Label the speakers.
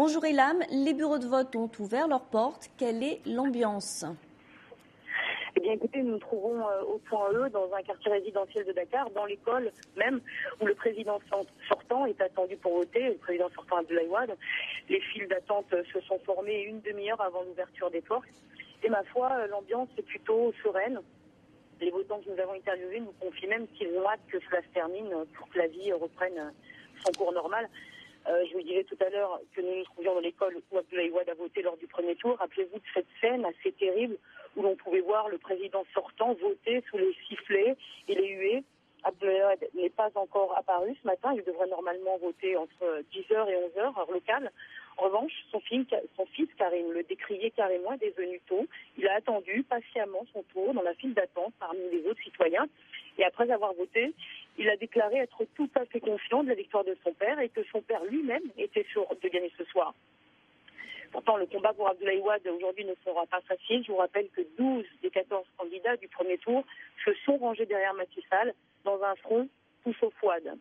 Speaker 1: Bonjour Ilham, les bureaux de vote ont ouvert leurs portes. Quelle est l'ambiance ?
Speaker 2: Eh bien, écoutez, nous nous trouvons au point E, dans un quartier résidentiel de Dakar, dans l'école même, où le président sortant est attendu pour voter, le président sortant Abdoulaye Wade. Les files d'attente se sont formées une demi-heure avant l'ouverture des portes. Et ma foi, l'ambiance est plutôt sereine. Les votants que nous avons interviewés nous confient même qu'ils ont hâte que cela se termine pour que la vie reprenne son cours normal. Je vous disais tout à l'heure que nous nous trouvions dans l'école où Abdoulaye Wade a voté lors du premier tour. Rappelez-vous de cette scène assez terrible où l'on pouvait voir le président sortant voter sous les sifflets et les huées. Abdoulaye Wade n'est pas encore apparu ce matin. Il devrait normalement voter entre 10h et 11h, heure locale. En revanche, son fils Karim, le décrié carrément, est venu tôt. Il a attendu patiemment son tour dans la file d'attente parmi les autres citoyens. Et après avoir voté, il a déclaré être tout à fait confiant de la victoire de son père et que son père lui-même était sûr de gagner ce soir. Pourtant, le combat pour Abdoulaye Wade aujourd'hui ne sera pas facile. Je vous rappelle que 12 des 14 candidats du premier tour se sont rangés derrière Macky Sall dans un front tout sauf Wade.